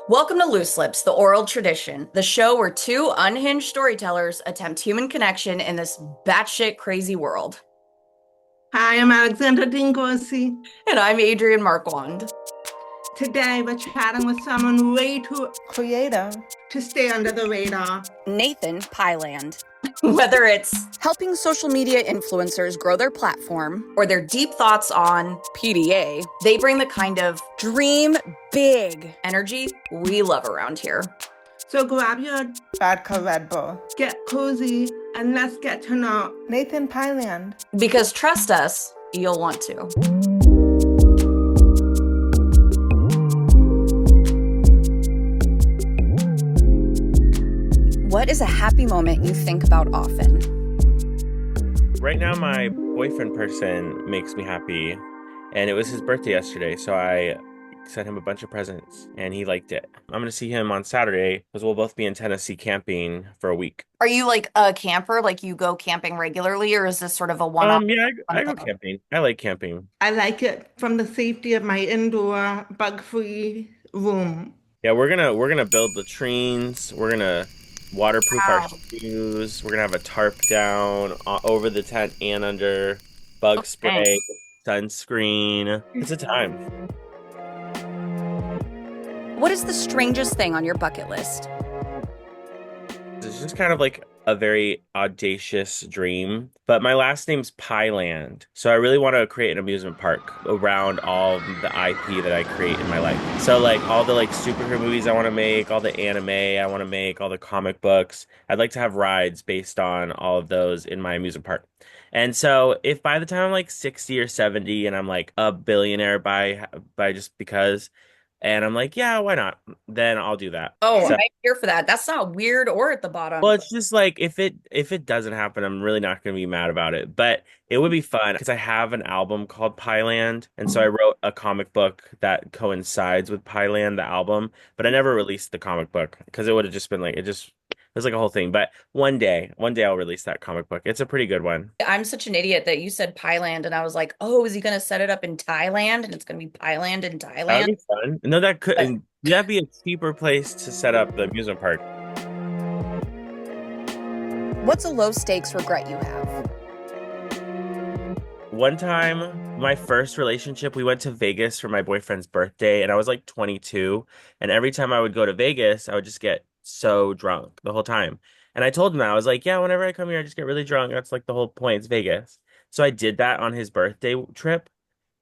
Welcome to Loose Lips, the oral tradition, the show where two unhinged storytellers attempt human connection in this batshit crazy world. Hi, I'm Alexandra Grossi. And I'm Adrienne Marquand. Today we're chatting with someone way too creative to stay under the radar. Nathan Piland. Whether it's helping social media influencers grow their platform or their deep thoughts on PDA, they bring the kind of dream big energy we love around here. So grab your vodka Red Bull, get cozy, and let's get to know Nathan Piland. Because trust us, you'll want to. What is a happy moment you think about often? Right now, my boyfriend person makes me happy, and it was his birthday yesterday, so I sent him a bunch of presents, and he liked it. I'm going to see him on Saturday, because we'll both be in Tennessee camping for a week. Are you like a camper? Like you go camping regularly, or is this sort of a one-off? Yeah, I go camping. I like camping. I like it from the safety of my indoor bug-free room. Yeah, we're gonna build latrines. We're gonna waterproof our shoes. We're gonna have a tarp down over the tent and under, bug spray, sunscreen. It's a time. What is the strangest thing on your bucket list? It's just kind of like a very audacious dream. But my last name's Piland. So I really want to create an amusement park around all the IP that I create in my life. So like all the like superhero movies I want to make, all the anime I want to make, all the comic books. I'd like to have rides based on all of those in my amusement park. And so if by the time I'm like 60 or 70 and I'm like a billionaire by just because, and I'm like, yeah, why not? Then I'll do that. Oh, So, I'm here for that. That's not weird or at the bottom. well, it's just like if it doesn't happen, I'm really not going to be mad about it. But it would be fun because I have an album called Piland, and so I wrote a comic book that coincides with Piland, the album. But I never released the comic book because it would have just been like it was like a whole thing. But one day I'll release that comic book. It's a pretty good one. I'm such an idiot that you said Piland, and I was like, oh, is he going to set it up in Thailand? And it's going to be Piland in That would Thailand? be fun. No, that could and that'd be a cheaper place to set up the amusement park. What's a low stakes regret you have? One time, my first relationship, we went to Vegas for my boyfriend's birthday, and I was like 22. And every time I would go to Vegas, I would just get so drunk the whole time. And I told him that. I was like, yeah, whenever I come here, I just get really drunk. That's like the whole point. It's Vegas. So I did that on his birthday trip,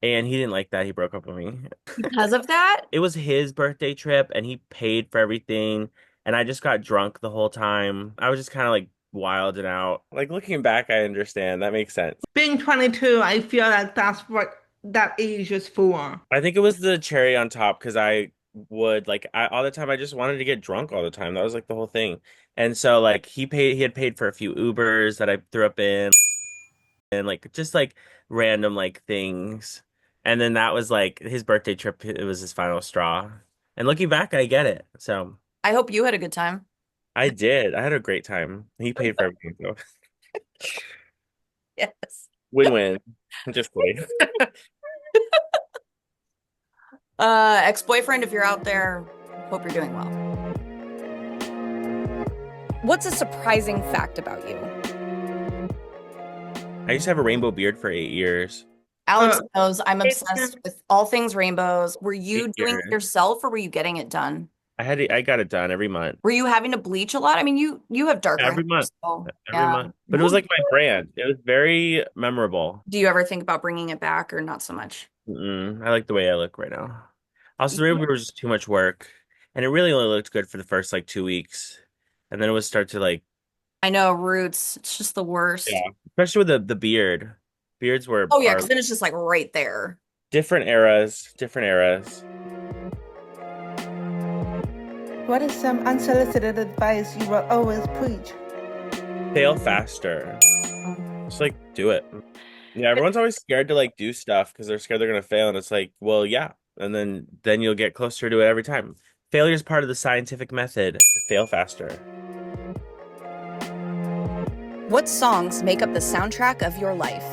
and he didn't like that. He broke up with me. Because of that? It was his birthday trip, and he paid for everything. And I just got drunk the whole time. I was just kind of like wilding out. Like looking back, I understand. That makes sense. Being 22, I feel like that's what that age is for. I think it was the cherry on top because I would like all the time I just wanted to get drunk all the time. That was like the whole thing. And so like he had paid for a few Ubers that I threw up in and like just like random like things. And then that was like his birthday trip, it was his final straw. And looking back, I get it. So I hope you had a good time. I did. I had a great time. He paid for everything. So Yes. win-win. Just kidding. Ex-boyfriend, if you're out there, hope you're doing well. What's a surprising fact about you? I used to have a rainbow beard for 8 years. Alex knows I'm obsessed with all things rainbows. Were you 8 doing years. it yourself or were you getting it done? I got it done every month. Were you having to bleach a lot? I mean, you have darker Every hair, month. so Every yeah. month. But it was like my brand. It was very memorable. Do you ever think about bringing it back or not so much? I like the way I look right now. Also, the rainbow was just too much work. And it really only looked good for the first like 2 weeks. And then it would start to like, I know, roots. It's just the worst. yeah, especially with the beard. Beards were Oh yeah, are because then it's just like right there. different eras, different eras. What is some unsolicited advice you will always preach? Fail faster. Just like do it. Yeah, everyone's always scared to like do stuff because they're scared they're gonna fail, and it's like, well, yeah, and then you'll get closer to it every time. Failure is part of the scientific method. Fail faster. What songs make up the soundtrack of your life?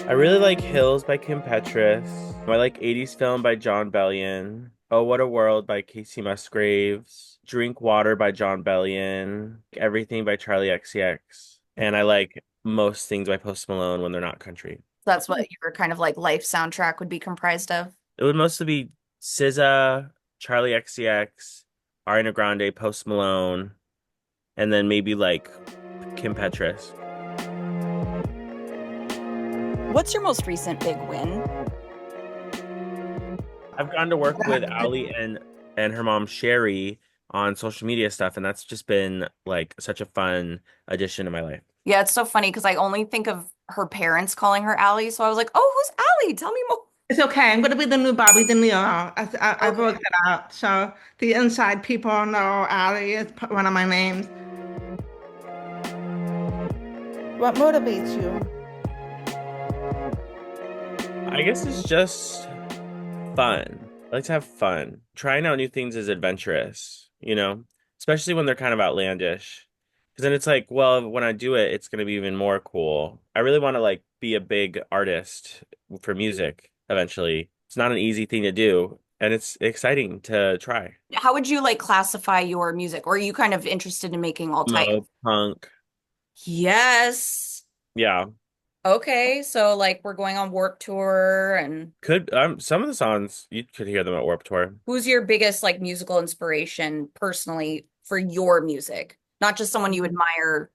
I really like Hills by Kim Petras. I like 80s Film by John Bellion. Oh What a World by Casey Musgraves, Drink Water by John Bellion, Everything by Charlie XCX, and I like most things by Post Malone when they're not country. That's what your kind of like life soundtrack would be comprised of. It would mostly be SZA, Charlie XCX, Ariana Grande, Post Malone, and then maybe like Kim Petras. What's your most recent big win? I've gone to work with Ali and her mom Sherry on social media stuff, and that's just been like such a fun addition to my life. Yeah, it's so funny because I only think of her parents calling her Allie. So I was like, oh, who's Allie? Tell me more. It's okay. I'm going to be the new Bobby De Niro. I've Okay. worked it out. So the inside people know Ali is one of my names. What motivates you? I guess it's just fun. I like to have fun. Trying out new things is adventurous, especially when they're kind of outlandish. Because then it's like, well, when I do it, it's going to be even more cool. I really want to like be a big artist for music eventually. It's not an easy thing to do, and it's exciting to try. How would you like classify your music? Or are you kind of interested in making all types? Punk. Yes. Yeah. Okay, so like we're going on Warped Tour and Could some of the songs you could hear them at Warped Tour. who's your biggest like musical inspiration personally for your music? Not just someone you admire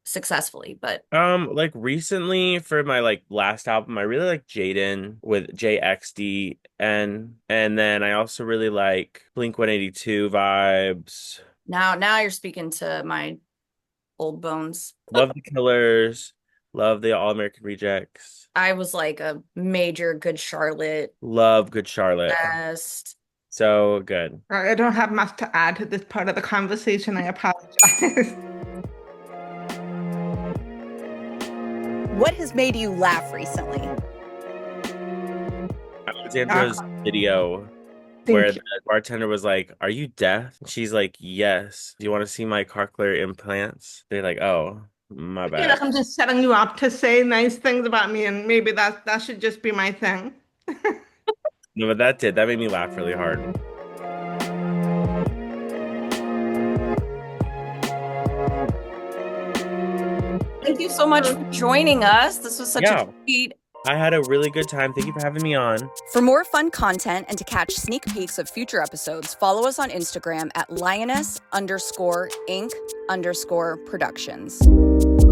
successfully, but Like recently for my like last album, I really like Jaden with JXDN, and then I also really like Blink-182 vibes. now you're speaking to my old bones. Love the Killers, love the All American Rejects, I was like a major Good Charlotte love Good Charlotte. best. So good. I don't have much to add to this part of the conversation. I apologize. What has made you laugh recently? Alexandra's video where the bartender was like, "Are you deaf?" She's like, "Yes. Do you want to see my cochlear implants?" They're like, "Oh, my I feel like bad." I'm just setting you up to say nice things about me, and maybe that should just be my thing. No, but that made me laugh really hard. Thank you so much for joining us. This was such a treat. I had a really good time. Thank you for having me on. For more fun content and to catch sneak peeks of future episodes, follow us on Instagram at lioness_inc_productions.